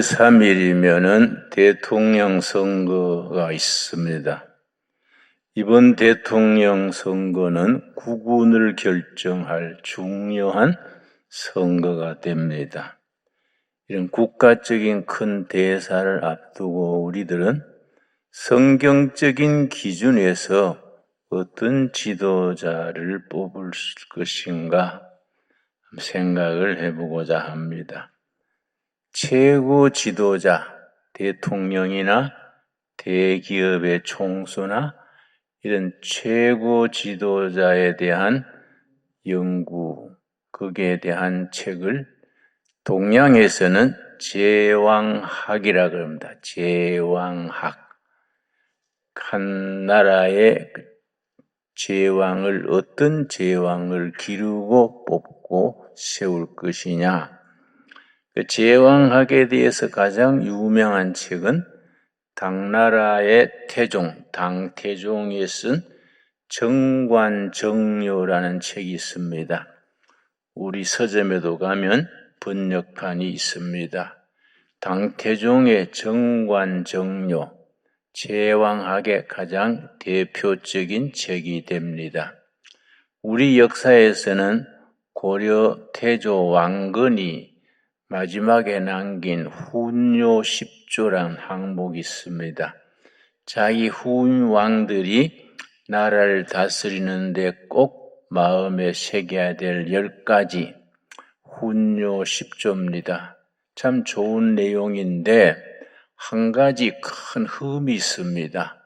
3일이면은 대통령 선거가 있습니다. 이번 대통령 선거는 국운을 결정할 중요한 선거가 됩니다. 이런 국가적인 큰 대사를 앞두고 우리들은 성경적인 기준에서 어떤 지도자를 뽑을 것인가 생각을 해보고자 합니다. 최고 지도자, 대통령이나 대기업의 총수나 이런 최고 지도자에 대한 연구, 거기에 대한 책을 동양에서는 제왕학이라고 합니다. 제왕학. 한 나라의 제왕을 어떤 제왕을 기르고 뽑고 세울 것이냐. 그 제왕학에 대해서 가장 유명한 책은 당나라의 태종, 당태종이 쓴 정관정료라는 책이 있습니다. 우리 서점에도 가면 번역판이 있습니다. 당태종의 정관정료, 제왕학의 가장 대표적인 책이 됩니다. 우리 역사에서는 고려 태조 왕건이 마지막에 남긴 훈요 10조라는 항목이 있습니다. 자기 후임 왕들이 나라를 다스리는데 꼭 마음에 새겨야 될 10가지 훈요 10조입니다. 참 좋은 내용인데 한 가지 큰 흠이 있습니다.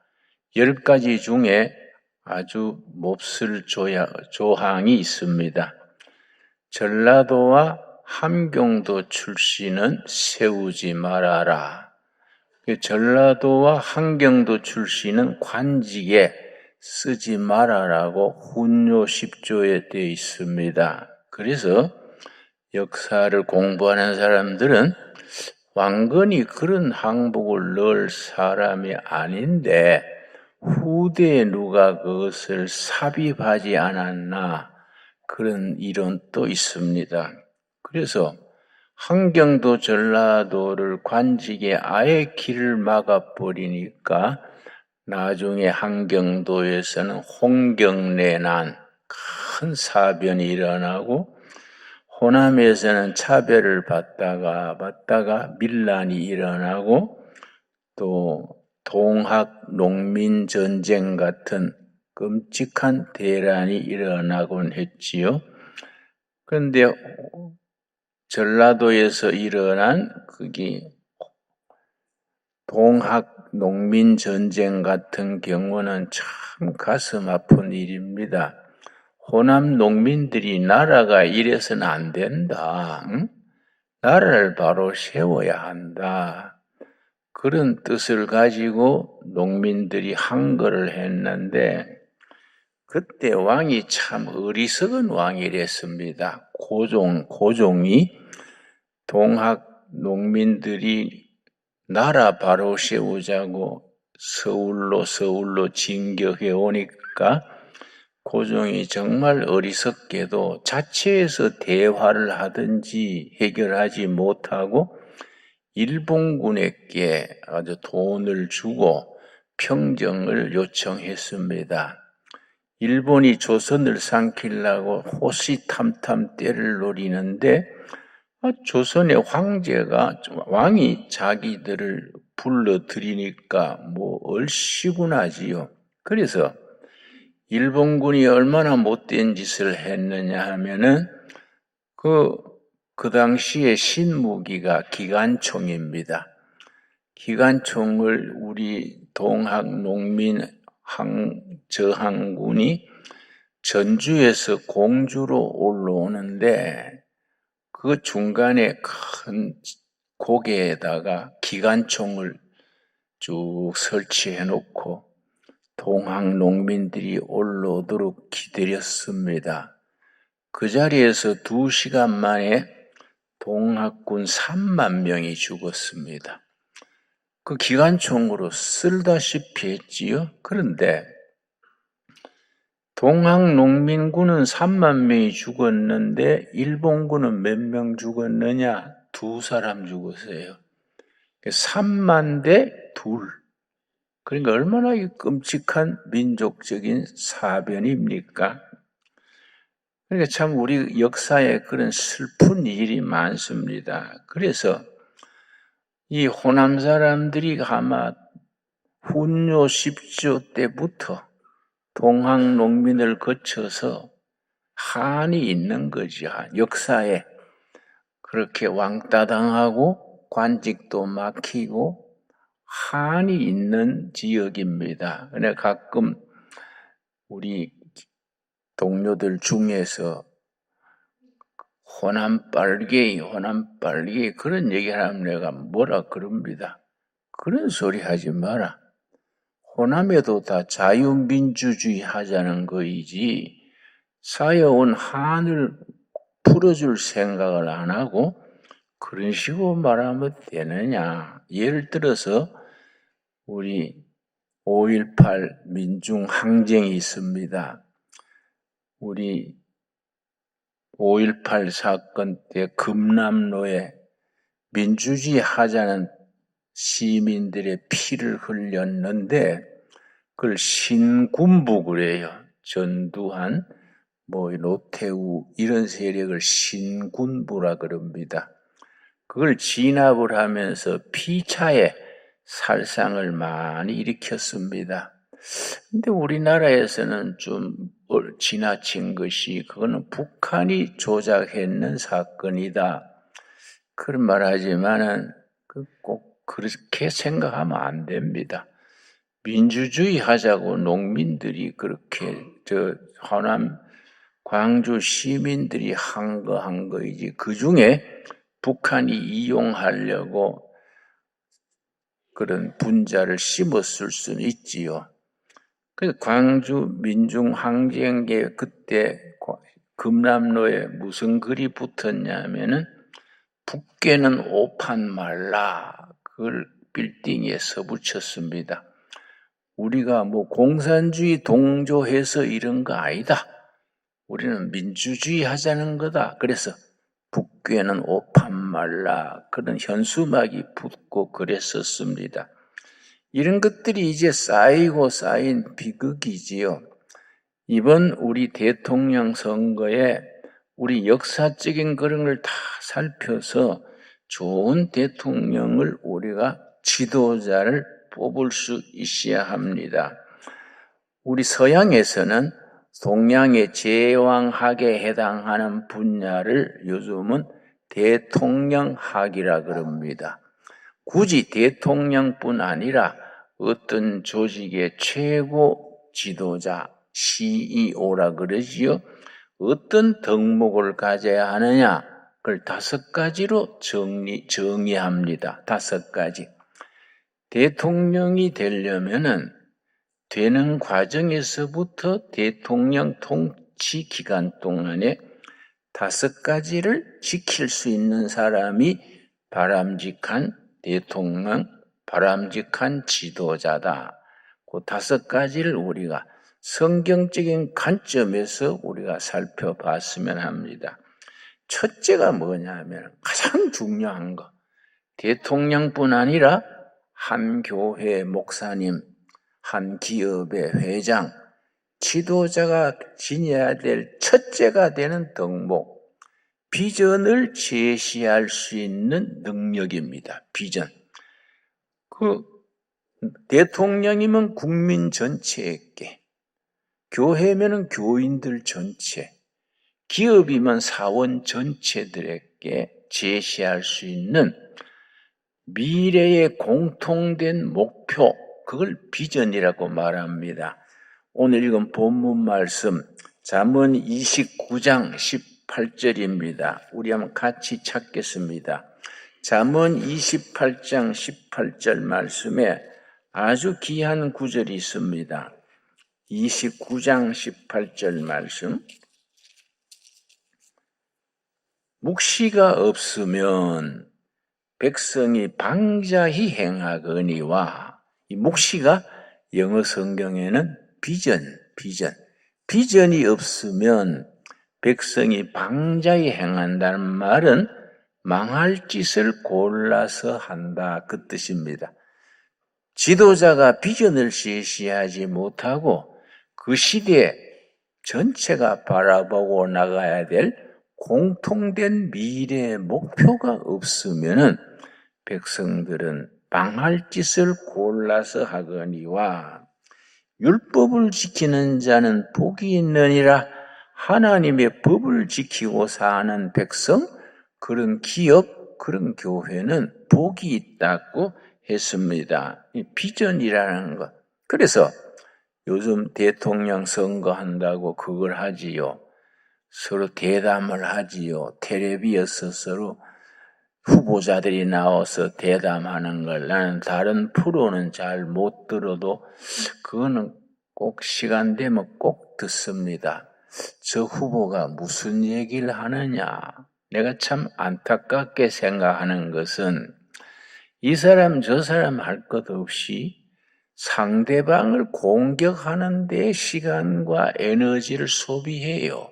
10가지 중에 아주 몹쓸 조항이 있습니다. 전라도와 함경도 출신은 세우지 말아라. 전라도와 함경도 출신은 관직에 쓰지 말아라고 훈요 10조에 되어 있습니다. 그래서 역사를 공부하는 사람들은 왕건이 그런 항목을 넣을 사람이 아닌데 후대에 누가 그것을 삽입하지 않았나 그런 이론도 있습니다. 그래서 함경도 전라도를 관직에 아예 길을 막아버리니까 나중에 함경도에서는 홍경래난 큰 사변이 일어나고 호남에서는 차별을 받다가 밀란이 일어나고 또 동학 농민전쟁 같은 끔찍한 대란이 일어나곤 했지요. 그런데 전라도에서 일어난 그게 동학 농민전쟁 같은 경우는 참 가슴 아픈 일입니다. 호남 농민들이 나라가 이래서는 안 된다. 응? 나라를 바로 세워야 한다. 그런 뜻을 가지고 농민들이 항거를 했는데 그때 왕이 참 어리석은 왕이랬습니다. 고종이 동학 농민들이 나라 바로 세우자고 서울로 진격해 오니까 고종이 정말 어리석게도 자체에서 대화를 하든지 해결하지 못하고 일본군에게 아주 돈을 주고 평정을 요청했습니다. 일본이 조선을 삼키려고 호시탐탐 때를 노리는데 조선의 왕이 자기들을 불러들이니까 얼씨구나지요. 그래서 일본군이 얼마나 못된 짓을 했느냐 하면은 그 당시에 신무기가 기관총입니다. 기관총을 우리 동학 농민 저항군이 전주에서 공주로 올라오는데 그 중간에 큰 고개에다가 기관총을 쭉 설치해 놓고 동학 농민들이 올라오도록 기다렸습니다. 그 자리에서 2시간 만에 동학군 3만 명이 죽었습니다. 그 기관총으로 쓸다시피 했지요. 그런데 동학 농민군은 3만 명이 죽었는데 일본군은 몇 명 죽었느냐? 2사람 죽었어요. 3만 대 2. 그러니까 얼마나 끔찍한 민족적인 사변입니까? 그러니까 참 우리 역사에 그런 슬픈 일이 많습니다. 그래서 이 호남 사람들이 아마 훈요 10조 때부터 동학 농민을 거쳐서 한이 있는 거죠. 역사에 그렇게 왕따 당하고 관직도 막히고 한이 있는 지역입니다. 근데 가끔 우리 동료들 중에서 호남 빨갱이 그런 얘기를 하면 내가 뭐라 그럽니다. 그런 소리 하지 마라. 호남에도 다 자유민주주의 하자는 거이지 쌓여온 한을 풀어줄 생각을 안 하고 그런 식으로 말하면 되느냐. 예를 들어서 우리 5.18 민중항쟁이 있습니다. 우리 5.18 사건 때 금남로에 민주주의 하자는 시민들의 피를 흘렸는데 그걸 신군부 그래요. 전두환, 노태우 이런 세력을 신군부라 그럽니다. 그걸 진압을 하면서 피차에 살상을 많이 일으켰습니다. 근데 우리나라에서는 좀 지나친 것이 그거는 북한이 조작했는 사건이다. 그런 말 하지만은 꼭 그렇게 생각하면 안 됩니다. 민주주의 하자고 농민들이 그렇게 호남 광주 시민들이 한 거이지 그 중에 북한이 이용하려고 그런 분자를 심었을 수는 있지요. 그래서 광주 민중항쟁에 그때 금남로에 무슨 글이 붙었냐면은 북괴는 오판 말라. 그걸 빌딩에 써붙였습니다. 우리가 공산주의 동조해서 이런 거 아니다. 우리는 민주주의 하자는 거다. 그래서 북괴는 오판 말라. 그런 현수막이 붙고 그랬었습니다. 이런 것들이 이제 쌓이고 쌓인 비극이지요. 이번 우리 대통령 선거에 우리 역사적인 그런 걸 다 살펴서 좋은 대통령을 우리가 지도자를 뽑을 수 있어야 합니다. 우리 서양에서는 동양의 제왕학에 해당하는 분야를 요즘은 대통령학이라 그럽니다. 굳이 대통령뿐 아니라 어떤 조직의 최고 지도자, CEO라 그러지요. 어떤 덕목을 가져야 하느냐, 그걸 5가지로 정의합니다. 5가지. 대통령이 되려면은 되는 과정에서부터 대통령 통치 기간 동안에 5가지를 지킬 수 있는 사람이 바람직한 대통령, 바람직한 지도자다. 그 5가지를 우리가 성경적인 관점에서 우리가 살펴봤으면 합니다. 첫째가 뭐냐면 가장 중요한 거. 대통령뿐 아니라 한 교회 목사님, 한 기업의 회장, 지도자가 지녀야 될 첫째가 되는 덕목, 비전을 제시할 수 있는 능력입니다. 비전. 대통령이면 국민 전체에게, 교회면은 교인들 전체, 기업이면 사원 전체들에게 제시할 수 있는 미래의 공통된 목표, 그걸 비전이라고 말합니다. 오늘 읽은 본문 말씀 잠언 29장 18절입니다. 우리 한번 같이 찾겠습니다. 잠언 28장 18절 말씀에 아주 귀한 구절이 있습니다. 29장 18절 말씀. 묵시가 없으면 백성이 방자히 행하거니와, 이 묵시가 영어 성경에는 비전이 없으면 백성이 방자히 행한다는 말은 망할 짓을 골라서 한다, 그 뜻입니다. 지도자가 비전을 제시하지 못하고 그 시대 전체가 바라보고 나가야 될 공통된 미래의 목표가 없으면은 백성들은 망할 짓을 골라서 하거니와 율법을 지키는 자는 복이 있느니라. 하나님의 법을 지키고 사는 백성, 그런 기업, 그런 교회는 복이 있다고 했습니다. 이 비전이라는 것. 그래서 요즘 대통령 선거한다고 그걸 하지요. 서로 대담을 하지요. 텔레비에서 서로 후보자들이 나와서 대담하는 걸 나는 다른 프로는 잘 못 들어도 그거는 꼭 시간 되면 꼭 듣습니다. 저 후보가 무슨 얘기를 하느냐. 내가 참 안타깝게 생각하는 것은 이 사람 저 사람 할 것 없이 상대방을 공격하는 데 시간과 에너지를 소비해요.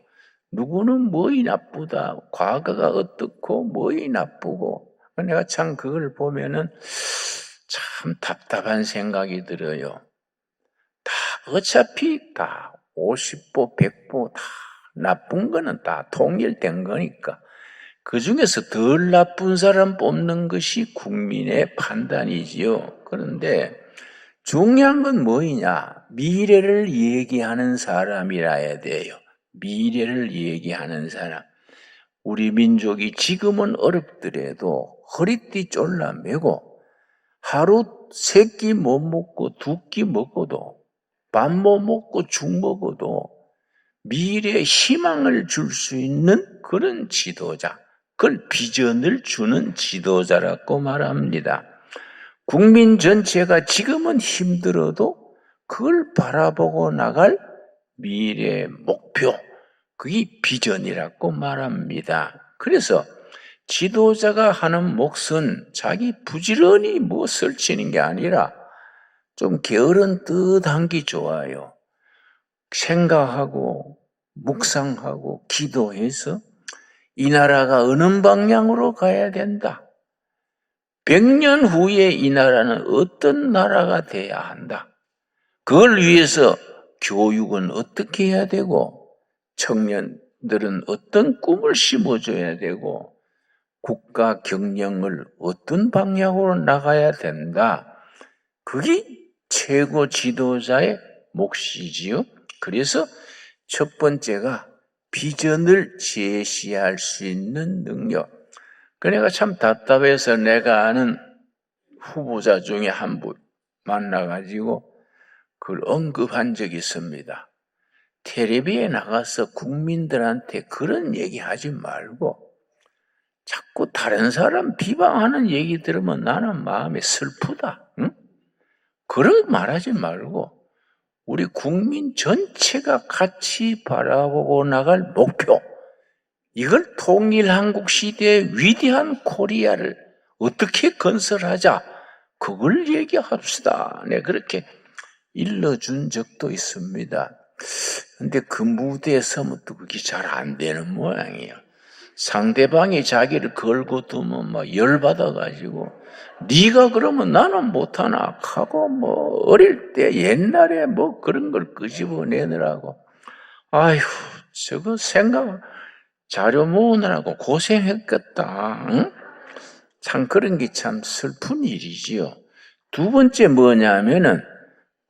누구는 뭐이 나쁘다, 과거가 어떻고 뭐이 나쁘고. 내가 참 그걸 보면은 참 답답한 생각이 들어요. 다 어차피 다 50보 100보 다 나쁜 거는 다 통일된 거니까 그 중에서 덜 나쁜 사람 뽑는 것이 국민의 판단이지요. 그런데 중요한 건 뭐이냐? 미래를 얘기하는 사람이라야 돼요. 미래를 얘기하는 사람. 우리 민족이 지금은 어렵더라도 허리띠 졸라매고 하루 3끼 못 먹고 2끼 먹어도 밥 못 먹고 죽 먹어도 미래에 희망을 줄 수 있는 그런 지도자, 그걸 비전을 주는 지도자라고 말합니다. 국민 전체가 지금은 힘들어도 그걸 바라보고 나갈 미래의 목표, 그게 비전이라고 말합니다. 그래서 지도자가 하는 몫은 자기 부지런히 뭐 설치는 게 아니라 좀 게으른 듯한 게 좋아요. 생각하고 묵상하고 기도해서 이 나라가 어느 방향으로 가야 된다. 100년 후에 이 나라는 어떤 나라가 돼야 한다. 그걸 위해서 교육은 어떻게 해야 되고 청년들은 어떤 꿈을 심어줘야 되고 국가 경영을 어떤 방향으로 나가야 된다. 그게 최고 지도자의 몫이지요. 그래서 첫 번째가 비전을 제시할 수 있는 능력. 내가 참 답답해서 내가 아는 후보자 중에 한 분 만나가지고 그걸 언급한 적이 있습니다. 텔레비에 나가서 국민들한테 그런 얘기 하지 말고 자꾸 다른 사람 비방하는 얘기 들으면 나는 마음이 슬프다. 응? 그런 거 말하지 말고 우리 국민 전체가 같이 바라보고 나갈 목표, 이걸 통일한국 시대의 위대한 코리아를 어떻게 건설하자, 그걸 얘기합시다. 네, 그렇게 일러준 적도 있습니다. 근데 그 무대에 서면 또 그게 잘 안 되는 모양이에요. 상대방이 자기를 걸고 두면 막 열받아가지고 네가 그러면 나는 못하나 하고 뭐 어릴 때 옛날에 뭐 그런 걸 끄집어내느라고 아휴 저거 생각 자료 모으느라고 고생했겠다. 응? 참 그런 게 참 슬픈 일이지요. 두 번째 뭐냐면은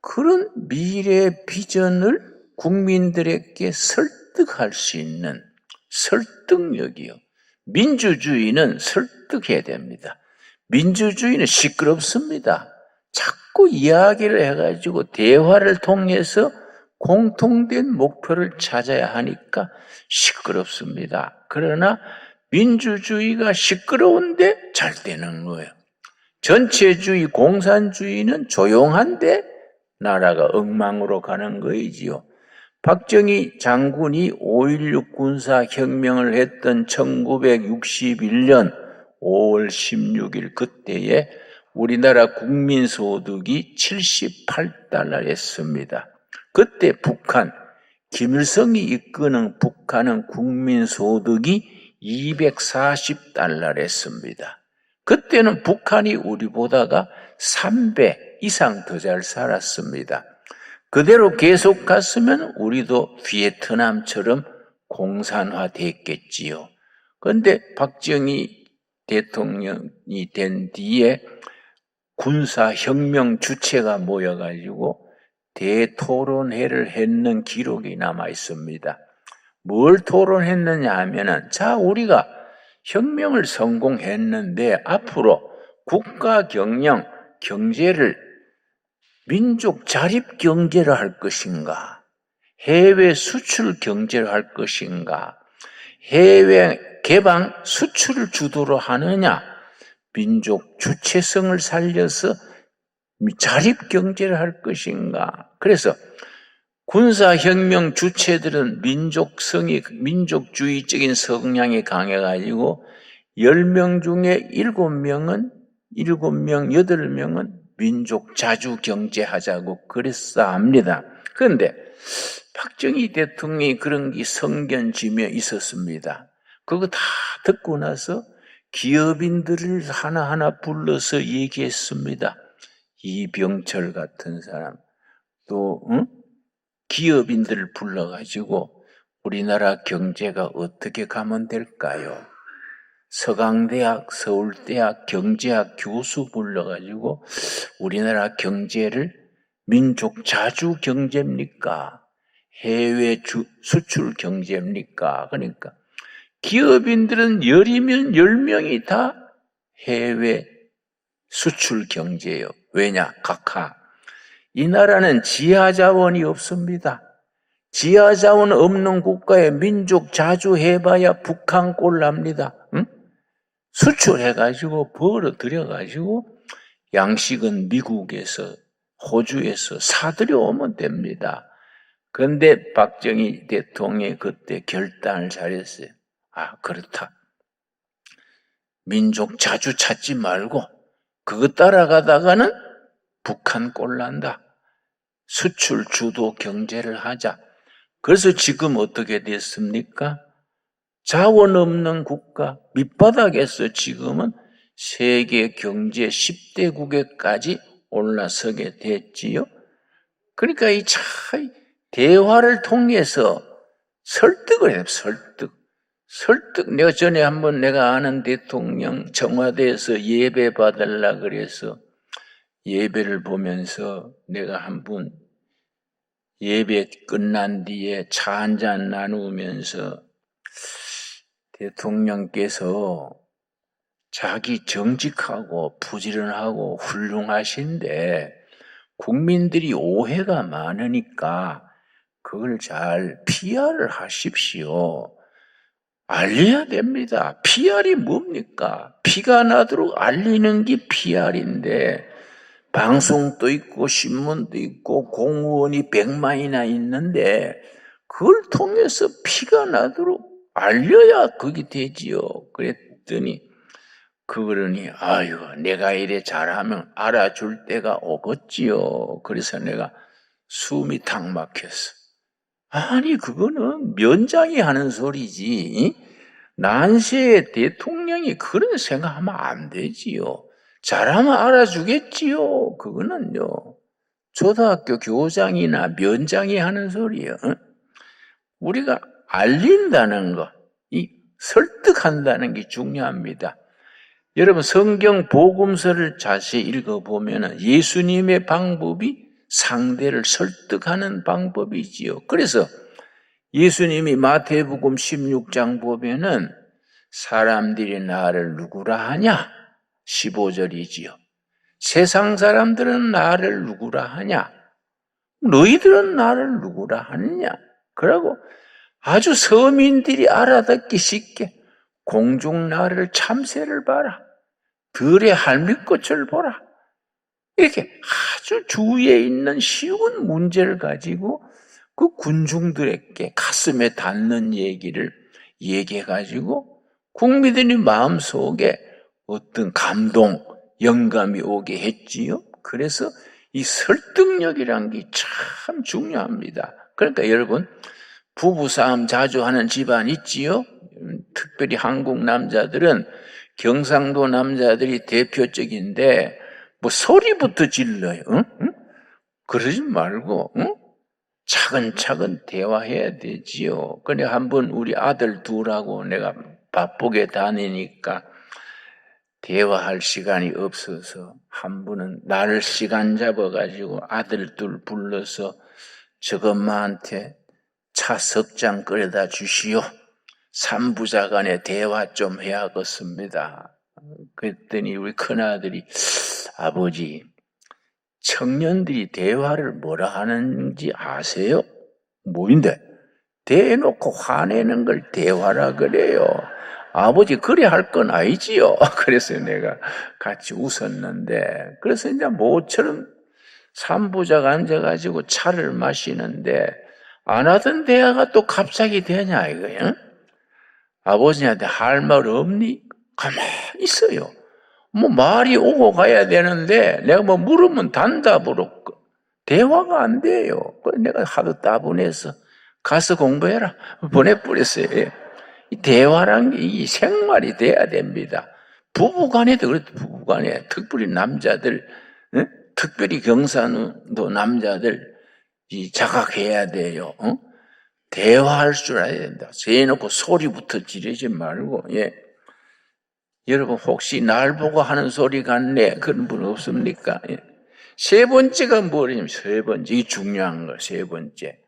그런 미래 비전을 국민들에게 설득할 수 있는 설득력이요. 민주주의는 설득해야 됩니다. 민주주의는 시끄럽습니다. 자꾸 이야기를 해가지고 대화를 통해서 공통된 목표를 찾아야 하니까 시끄럽습니다. 그러나 민주주의가 시끄러운데 잘 되는 거예요. 전체주의, 공산주의는 조용한데 나라가 엉망으로 가는 거이지요. 박정희 장군이 5.16 군사혁명을 했던 1961년 5월 16일 그때에 우리나라 국민소득이 78달러였습니다. 그때 북한, 김일성이 이끄는 북한은 국민소득이 240달러랬습니다. 그때는 북한이 우리보다가 3배 이상 더 잘 살았습니다. 그대로 계속 갔으면 우리도 베트남처럼 공산화됐겠지요. 그런데 박정희 대통령이 된 뒤에 군사혁명 주체가 모여가지고 대토론회를 했는 기록이 남아 있습니다. 뭘 토론했느냐 하면은, 자, 우리가 혁명을 성공했는데 앞으로 국가 경영, 경제를 민족 자립 경제를 할 것인가, 해외 수출 경제를 할 것인가, 해외 개방 수출을 주도로 하느냐, 민족 주체성을 살려서 자립 경제를 할 것인가. 그래서 군사혁명 주체들은 민족주의적인 성향이 강해가지고 10명 중에 7명, 8명은 민족 자주 경제하자고 그랬어 합니다. 그런데 박정희 대통령이 그런 게 성견지며 있었습니다. 그거 다 듣고 나서 기업인들을 하나하나 불러서 얘기했습니다. 이병철 같은 사람, 또 기업인들을 불러가지고 우리나라 경제가 어떻게 가면 될까요? 서강대학, 서울대학 경제학 교수 불러가지고 우리나라 경제를 민족 자주 경제입니까? 해외 수출 경제입니까? 그러니까 기업인들은 10이면 10명이 다 해외 수출 경제예요. 왜냐? 각하. 이 나라는 지하자원이 없습니다. 지하자원 없는 국가에 민족 자주 해봐야 북한 꼴 납니다. 응? 수출해가지고 벌어들여가지고 양식은 미국에서, 호주에서 사들여 오면 됩니다. 그런데 박정희 대통령이 그때 결단을 잘했어요. 아, 그렇다. 민족 자주 찾지 말고 그거 따라가다가는 북한 꼴 난다. 수출 주도 경제를 하자. 그래서 지금 어떻게 됐습니까? 자원 없는 국가, 밑바닥에서 지금은 세계 경제 10대국에까지 올라서게 됐지요. 그러니까 이 대화를 통해서 설득을 해요. 설득. 내가 전에 한번 내가 아는 대통령 청와대에서 예배 받으려고 그래서 예배를 보면서 내가 한 분 예배 끝난 뒤에 차 한잔 나누면서 대통령께서 자기 정직하고 부지런하고 훌륭하신데 국민들이 오해가 많으니까 그걸 잘 PR을 하십시오. 알려야 됩니다. PR이 뭡니까? 피가 나도록 알리는 게 PR인데 방송도 있고 신문도 있고 공무원이 100만이나 있는데 그걸 통해서 피가 나도록 알려야 그게 되지요. 그랬더니 그러니 아유, 내가 이래 잘하면 알아줄 때가 오겠지요. 그래서 내가 숨이 탁 막혔어. 아니, 그거는 면장이 하는 소리지. 난세의 대통령이 그런 생각하면 안 되지요. 잘하면 알아주겠지요. 그거는요, 초등학교 교장이나 면장이 하는 소리예요. 우리가 알린다는 거, 이 설득한다는 게 중요합니다. 여러분, 성경 복음서를 자세히 읽어보면 예수님의 방법이 상대를 설득하는 방법이지요. 그래서 예수님이 마태복음 16장 보면은 사람들이 나를 누구라 하냐? 15절이지요. 세상 사람들은 나를 누구라 하냐? 너희들은 나를 누구라 하느냐? 그러고 아주 서민들이 알아듣기 쉽게 공중 나를 참새를 봐라. 들의 할미꽃을 보라. 이렇게 아주 주위에 있는 쉬운 문제를 가지고 그 군중들에게 가슴에 닿는 얘기를 얘기해가지고 국민들이 마음속에 어떤 감동, 영감이 오게 했지요. 그래서 이 설득력이란 게 참 중요합니다. 그러니까 여러분, 부부싸움 자주 하는 집안 있지요? 특별히 한국 남자들은 경상도 남자들이 대표적인데 뭐 소리부터 질러요. 응? 응? 그러지 말고 차근차근 대화해야 되지요. 근데 한번 우리 아들 둘하고 내가 바쁘게 다니니까 대화할 시간이 없어서 한 번은 날 시간 잡아가지고 아들 둘 불러서 저것만한테 차 석 잔 끓여다 주시오. 삼부자간에 대화 좀 해야겠습니다. 그랬더니 우리 큰아들이 아버지 청년들이 대화를 뭐라 하는지 아세요? 뭐인데? 대놓고 화내는 걸 대화라 그래요. 아버지 그래 할 건 아니지요. 그래서 내가 같이 웃었는데 그래서 이제 모처럼 삼부자가 앉아가지고 차를 마시는데 안 하던 대화가 또 갑자기 되냐 이거야. 아버지한테 할 말 없니? 가만히 있어요. 뭐 말이 오고 가야 되는데 내가 뭐 물으면 단답으로 대화가 안 돼요. 그래서 내가 하도 따분해서 가서 공부해라 보내버렸어요. 이 대화란 게 이 생활이 돼야 됩니다. 부부간에도 그렇다. 부부간에 특별히 남자들, 특별히 경상도 남자들 이 자각해야 돼요. 대화할 줄 알아야 된다. 세놓고 소리부터 지르지 말고. 예. 여러분 혹시 날 보고 하는 소리 같네 그런 분 없습니까? 예. 세 번째가 뭐냐면 세 번째 이 중요한 거 세 번째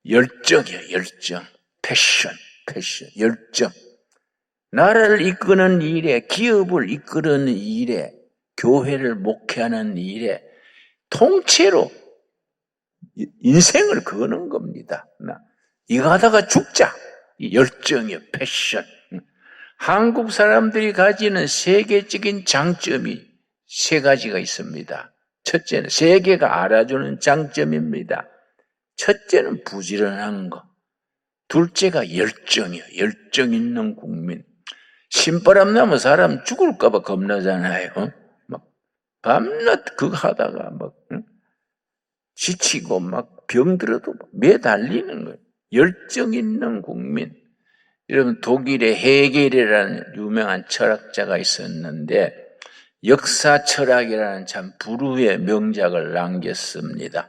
열정이에요. 열정, 패션, 열정. 나라를 이끄는 일에, 기업을 이끄는 일에, 교회를 목회하는 일에 통째로 인생을 거는 겁니다. 이거 하다가 죽자. 이 열정이요, 패션. 한국 사람들이 가지는 세계적인 장점이 세 가지가 있습니다. 첫째는 세계가 알아주는 장점입니다. 첫째는 부지런한 거. 둘째가 열정이요. 열정 있는 국민. 신바람 나면 사람 죽을까봐 겁나잖아요. 막 밤낮 그거 하다가 막 지치고 막 병들어도 매달리는 거예요. 열정 있는 국민. 여러분 독일의 헤겔이라는 유명한 철학자가 있었는데 역사 철학이라는 참 불후의 명작을 남겼습니다.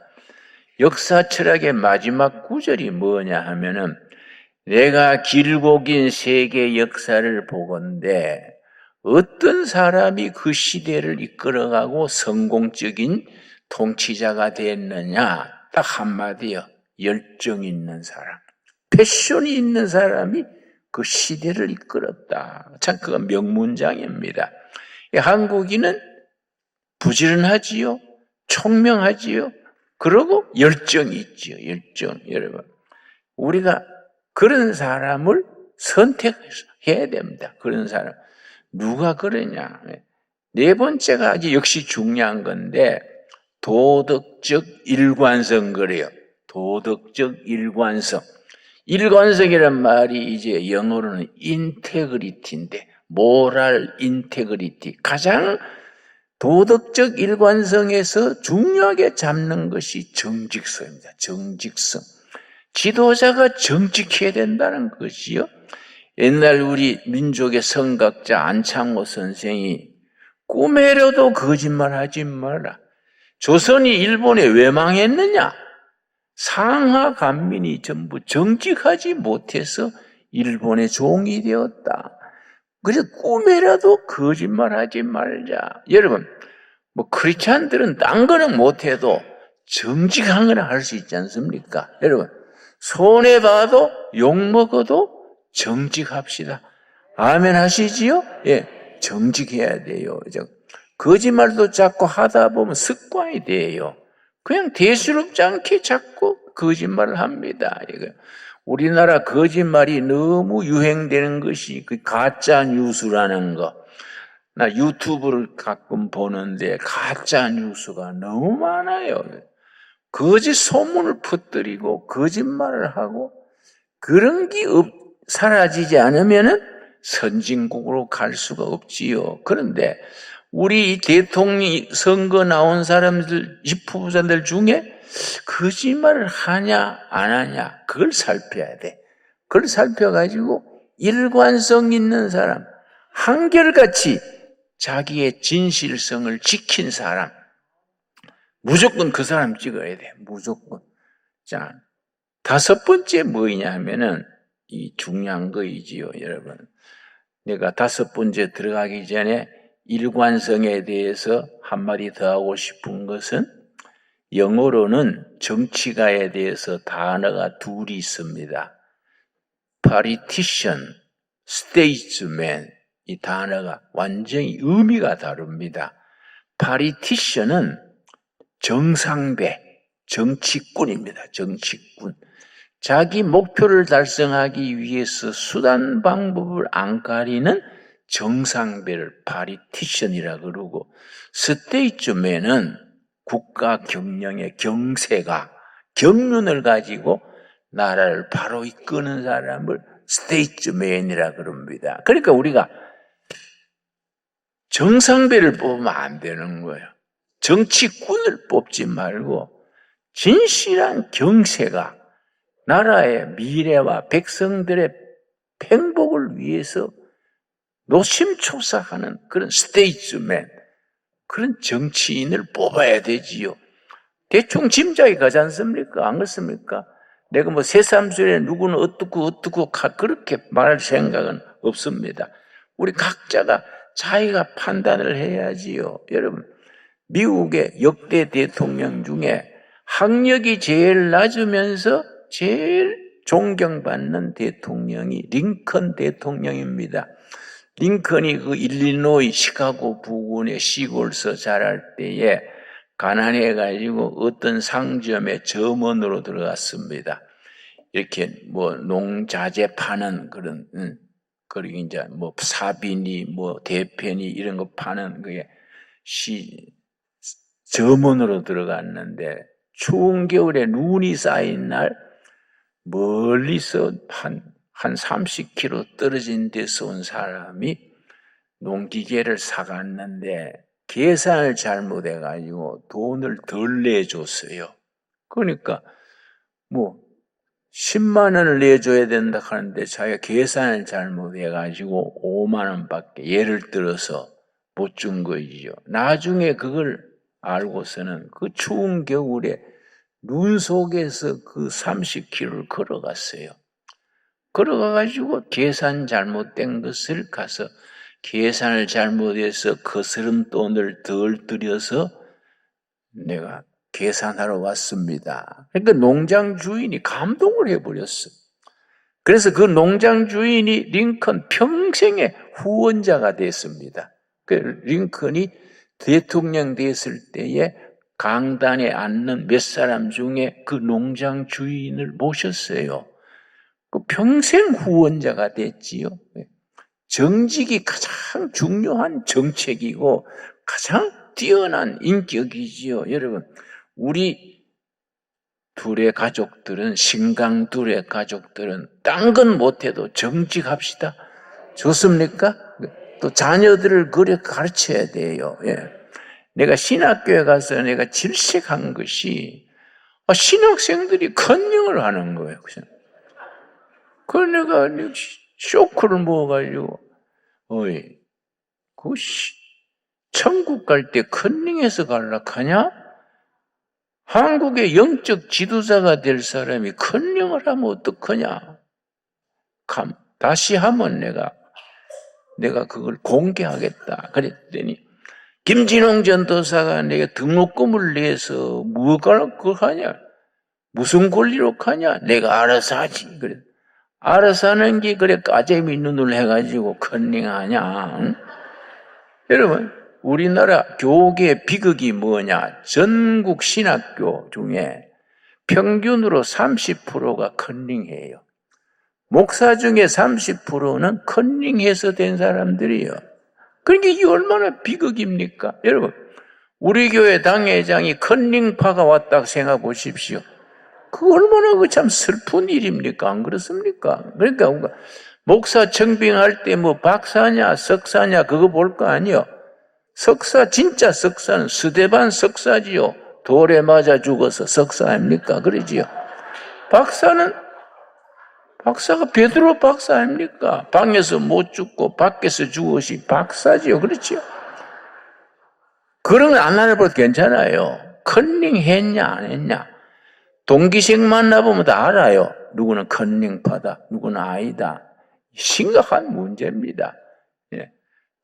역사 철학의 마지막 구절이 뭐냐 하면은 내가 길고 긴 세계 역사를 보건대 어떤 사람이 그 시대를 이끌어가고 성공적인 통치자가 됐느냐 딱 한마디요. 열정 있는 사람, 패션이 있는 사람이 그 시대를 이끌었다. 참 그건 명문장입니다. 한국인은 부지런하지요, 총명하지요, 그리고 열정이 있지요. 열정. 여러분 우리가 그런 사람을 선택해야 됩니다. 그런 사람 누가 그러냐? 네 번째가 역시 중요한 건데 도덕적 일관성 그래요. 도덕적 일관성. 일관성이란 말이 이제 영어로는 인테그리티인데 모랄 인테그리티. 가장 도덕적 일관성에서 중요하게 잡는 것이 정직성입니다. 정직성. 지도자가 정직해야 된다는 것이요. 옛날 우리 민족의 성각자 안창호 선생이 꿈에라도 거짓말하지 마라. 조선이 일본에 왜 망했느냐? 상하 간민이 전부 정직하지 못해서 일본의 종이 되었다. 그래서 꿈에라도 거짓말하지 말자. 여러분, 뭐 크리스찬들은 딴 거는 못해도 정직한 거는 할 수 있지 않습니까? 여러분, 손해봐도 욕먹어도 정직합시다. 아멘 하시지요? 예, 정직해야 돼요. 거짓말도 자꾸 하다 보면 습관이 돼요. 그냥 대수롭지 않게 자꾸 거짓말을 합니다. 우리나라 거짓말이 너무 유행되는 것이 그 가짜 뉴스라는 거. 나 유튜브를 가끔 보는데 가짜 뉴스가 너무 많아요. 거짓 소문을 퍼뜨리고 거짓말을 하고 그런 게 사라지지 않으면은 선진국으로 갈 수가 없지요. 그런데 우리 대통령 선거 나온 사람들, 후보자들 중에 거짓말을 하냐 안 하냐 그걸 살펴야 돼. 그걸 살펴가지고 일관성 있는 사람, 한결같이 자기의 진실성을 지킨 사람, 무조건 그 사람 찍어야 돼. 무조건. 자, 다섯 번째 뭐냐 하면은 이 중요한 거이지요, 여러분. 내가 다섯 번째 들어가기 전에 일관성에 대해서 한마디 더 하고 싶은 것은 영어로는 정치가에 대해서 단어가 둘이 있습니다. politician, statesman, 이 단어가 완전히 의미가 다릅니다. politician은 정상배, 정치꾼입니다. 정치꾼. 자기 목표를 달성하기 위해서 수단 방법을 안 가리는 정상배를 politician이라 그러고, statesman은 국가 경영의 경세가, 경륜을 가지고 나라를 바로 이끄는 사람을 statesman이라 그럽니다. 그러니까 우리가 정상배를 뽑으면 안 되는 거예요. 정치꾼을 뽑지 말고 진실한 경세가 나라의 미래와 백성들의 행복을 위해서 노심초사하는 그런 스테이트맨, 그런 정치인을 뽑아야 되지요. 대충 짐작이 가지 않습니까? 안 그렇습니까? 내가 뭐 새삼스레 누구는 어떻고 그렇게 말할 생각은 없습니다. 우리 각자가 자기가 판단을 해야지요. 여러분, 미국의 역대 대통령 중에 학력이 제일 낮으면서 제일 존경받는 대통령이 링컨 대통령입니다. 링컨이 그 일리노이 시카고 부근의 시골서 자랄 때에 가난해가지고 어떤 상점에 점원으로 들어갔습니다. 이렇게 뭐 농자재 파는 그런, 그리고 이제 뭐 사비니, 뭐 대편이 이런 거 파는 그게 점원으로 들어갔는데 추운 겨울에 눈이 쌓인 날 멀리서 한 30km 떨어진 데서 온 사람이 농기계를 사갔는데 계산을 잘못해가지고 돈을 덜 내줬어요. 그러니까 뭐 10만 원을 내줘야 된다 하는데 자기가 계산을 잘못해가지고 5만 원밖에 예를 들어서 못 준 거지요. 나중에 그걸 알고서는 그 추운 겨울에 눈 속에서 그 30km를 걸어갔어요. 걸어가가지고 계산 잘못된 것을 가서 계산을 잘못해서 거스름 돈을 덜 들여서 내가 계산하러 왔습니다. 그러니까 농장 주인이 감동을 해버렸어. 그래서 그 농장 주인이 링컨 평생의 후원자가 됐습니다. 그 링컨이 대통령 됐을 때에 강단에 앉는 몇 사람 중에 그 농장 주인을 모셨어요. 그 평생 후원자가 됐지요. 정직이 가장 중요한 정책이고 가장 뛰어난 인격이지요. 여러분, 우리 둘의 가족들은, 신강 둘의 가족들은 딴 건 못해도 정직합시다. 좋습니까? 또 자녀들을 그래 가르쳐야 돼요. 예. 내가 신학교에 가서 내가 질색한 것이 신학생들이 컨닝을 하는 거예요. 그래서 내가 쇼크를 먹어가지고 어이, 천국 갈 때 컨닝해서 갈라 하냐? 한국의 영적 지도자가 될 사람이 컨닝을 하면 어떡하냐? 다시 하면 내가 그걸 공개하겠다. 그랬더니 김진홍 전도사가 내가 등록금을 내서 뭐가 그거 하냐? 무슨 권리로 하냐? 내가 알아서 하지. 그래. 알아서 하는 게 그래 까재미 눈을 해가지고 컨닝하냐? 응? 여러분, 우리나라 교계의 비극이 뭐냐? 전국 신학교 중에 평균으로 30%가 컨닝해요. 목사 중에 30%는 컨닝해서 된 사람들이에요. 그러니까 이게 얼마나 비극입니까? 여러분, 우리 교회 당회장이 컨닝파가 왔다고 생각해 보십시오. 그 얼마나 그 참 슬픈 일입니까? 안 그렇습니까? 그러니까 목사 청빙할 때 뭐 박사냐 석사냐 그거 볼 거 아니요. 석사, 진짜 석사는 스데반 석사지요. 돌에 맞아 죽어서 석사 아닙니까? 그러지요. 박사는 박사가 베드로 박사 아닙니까? 방에서 못 죽고 밖에서 죽으시 박사지요. 그렇죠? 그런 거 안 알아봐도 괜찮아요. 컨닝 했냐 안 했냐. 동기생 만나보면 다 알아요. 누구는 컨닝파다, 누구는 아니다. 심각한 문제입니다. 예.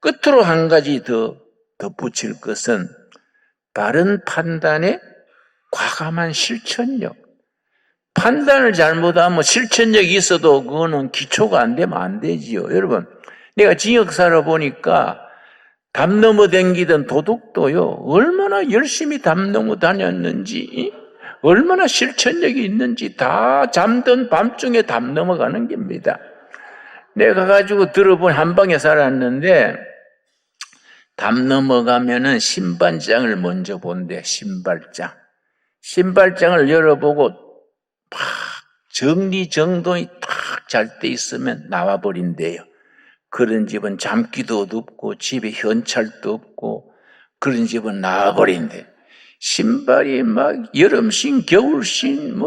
끝으로 한 가지 더 덧붙일 것은 바른 판단의 과감한 실천력. 판단을 잘못하면 실천력이 있어도 그거는 기초가 안 되면 안 되지요. 여러분, 내가 징역 살아보니까 담 넘어 댕기던 도둑도요, 얼마나 열심히 담 넘어 다녔는지, 얼마나 실천력이 있는지 다 잠든 밤중에 담 넘어가는 겁니다. 내가 가지고 들어본 한방에 살았는데, 담 넘어가면은 신발장을 먼저 본대, 신발장. 신발장을 열어보고 막 정리정돈이 딱 잘 돼 있으면 나와버린대요. 그런 집은 잠기도 없고 집에 현찰도 없고 그런 집은 나와버린대. 신발이 막 여름신, 겨울신,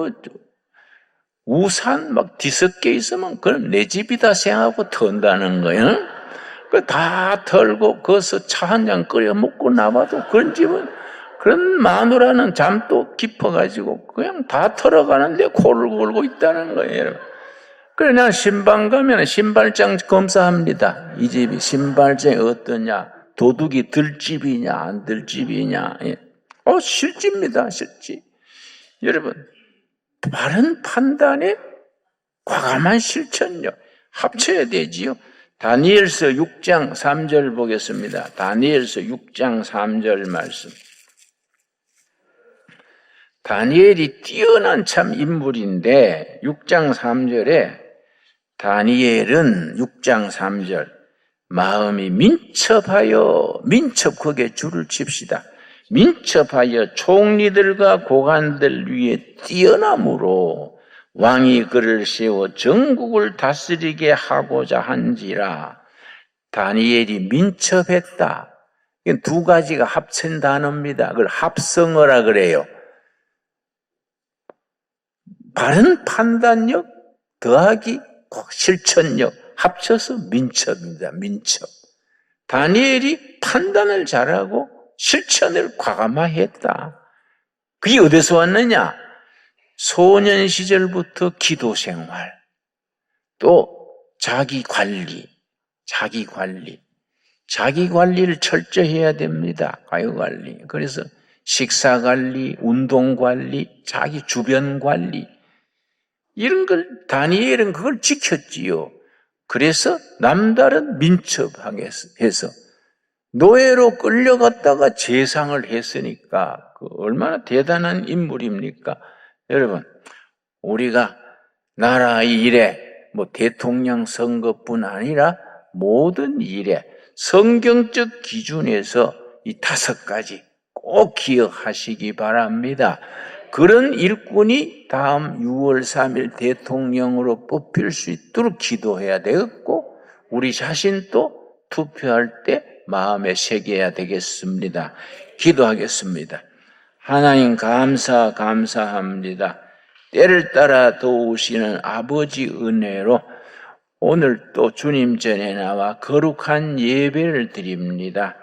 우산 막 뒤섞여 있으면 그럼 내 집이다 생각하고 턴다는 거예요. 그 다 털고 거기서 차 한 잔 끓여 먹고 나와도 그런 집은 그런 마누라는 잠도 깊어가지고 그냥 다 털어가는데 코를 골고 있다는 거예요. 그래, 난 신방 가면 신발장 검사합니다. 이 집이 신발장이 어떠냐, 도둑이 들 집이냐, 안 들 집이냐. 실지입니다, 실지. 여러분, 바른 판단에 과감한 실천력 합쳐야 되지요. 다니엘서 6장 3절 보겠습니다. 다니엘서 6장 3절 말씀. 다니엘이 뛰어난 참 인물인데 6장 3절에 다니엘은 6장 3절 마음이 민첩하여 거기에 줄을 칩시다. 민첩하여 총리들과 고관들 위에 뛰어남으로 왕이 그를 세워 전국을 다스리게 하고자 한지라. 다니엘이 민첩했다. 이건 두 가지가 합친 단어입니다. 그걸 합성어라 그래요. 바른 판단력 더하기 실천력 합쳐서 민첩입니다. 민첩. 다니엘이 판단을 잘하고 실천을 과감하게 했다. 그게 어디서 왔느냐? 소년 시절부터 기도 생활, 또 자기 관리를 철저히 해야 됩니다. 가요 관리. 그래서 식사 관리, 운동 관리, 자기 주변 관리, 이런 걸 다니엘은 그걸 지켰지요. 그래서 남다른 민첩하게 해서 노예로 끌려갔다가 재상을 했으니까 그 얼마나 대단한 인물입니까? 여러분, 우리가 나라 일에 대통령 선거뿐 아니라 모든 일에 성경적 기준에서 이 5가지 꼭 기억하시기 바랍니다. 그런 일꾼이 다음 6월 3일 대통령으로 뽑힐 수 있도록 기도해야 되겠고 우리 자신도 투표할 때 마음에 새겨야 되겠습니다. 기도하겠습니다. 하나님 감사합니다. 때를 따라 도우시는 아버지 은혜로 오늘 또 주님 전에 나와 거룩한 예배를 드립니다.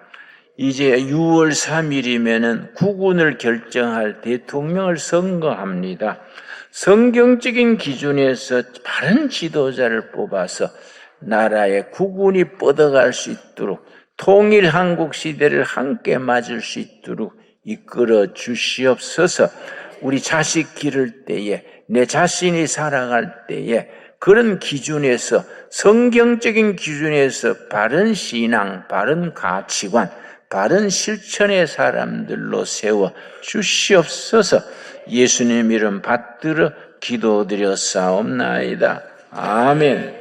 이제 6월 3일이면은 국군을 결정할 대통령을 선거합니다. 성경적인 기준에서 바른 지도자를 뽑아서 나라의 국군이 뻗어갈 수 있도록 통일 한국 시대를 함께 맞을 수 있도록 이끌어 주시옵소서. 우리 자식 기를 때에 내 자신이 살아갈 때에 그런 기준에서 성경적인 기준에서 바른 신앙, 바른 가치관, 바른 실천의 사람들로 세워 주시옵소서. 예수님 이름 받들어 기도드렸사옵나이다. 아멘.